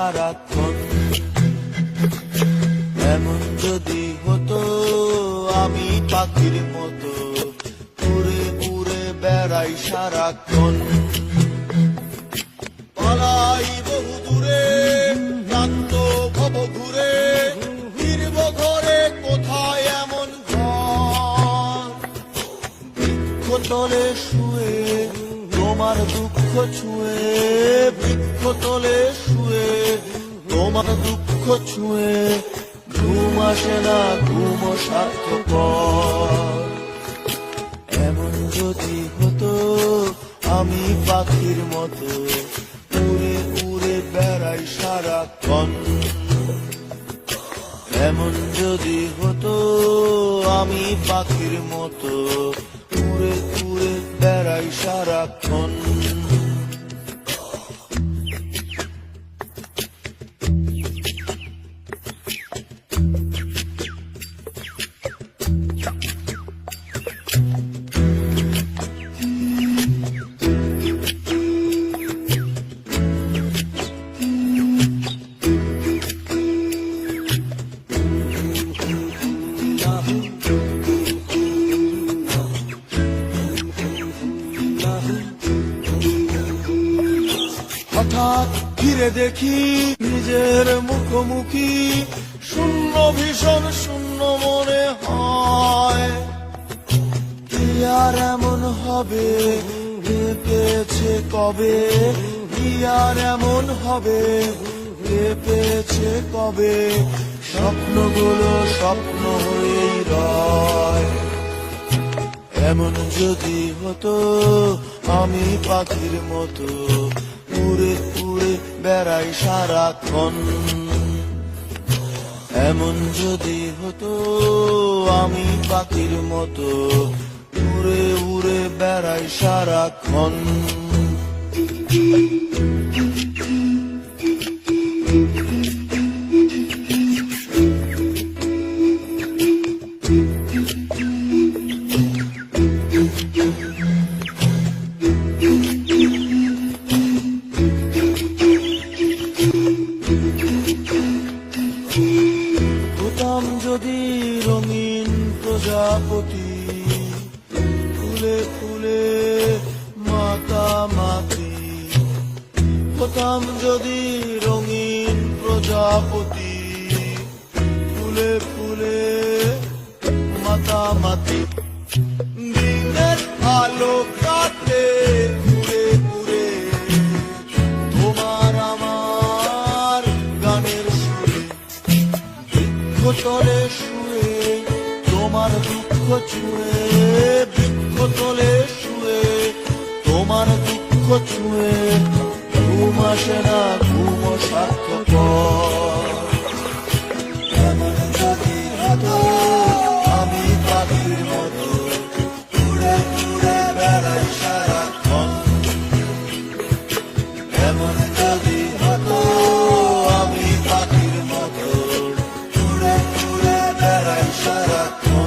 সারাক্ষণ। এমন যদি হতো আমি পাখির মতো উড়ে উড়ে বেড়াই সারাক্ষণ। পালাই বহু দূরে ক্লান্ত ভব ঘুরে ফিরব ঘরে কোথায় এমন ঘর। বৃক্ষতলে শুয়ে তোমার দুঃখ ছুঁয়ে, বৃক্ষতলে শুয়ে তোমার দুঃখ ছুঁয়ে ঘুম আসে না ঘুম স্বার্থপর। এমন যদি হতো আমি পাখির মতো উড়ে উড়ে বেড়াই সারাক্ষণ। এমন যদি হতো আমি পাখির মতো উড়ে উড়ে বেড়াই সারাক্ষণ। হঠাৎ ফিরে দেখি নিজের মুখোমুখি, শূন্য ভীষণ শূন্য মনে হয়। কি আর এমন হবে পেয়েছে কবে, কি আর এমন হবে পেয়েছে কবে, স্বপ্নগুলো স্বপ্ন হয়েই রয়। এমন যদি হতো আমি পাখির মতো উড়ে উড়ে বেড়াই সারাক্ষণ। এমন যদি হতো আমি পাখির মতো উড়ে উড়ে বেড়াই সারাক্ষণ। হতাম যদি রঙিন প্রজাপতি, ফুলে ফুলে মাতামাতি। হতাম যদি রঙিন প্রজাপতি, ফুলে ফুলে মাতামাতি। দিনের আলো কাটে ঘুরে ঘুরে তোমার আমার গানের সুরে। বৃক্ষতলে শুয়ে তোমার দুঃখ ছুঁয়ে, বৃক্ষতলে শুয়ে তোমার দুঃখ ছুঁয়ে ঘুম আসে না ঘুম স্বার্থপর। এমন যদি হতো আমি পাখির মতো উড়ে উড়ে বেড়াই সারাক্ষণ। এমন যদি হতো আমি পাখির মতো উড়ে উড়ে বেড়াই সারাক্ষণ।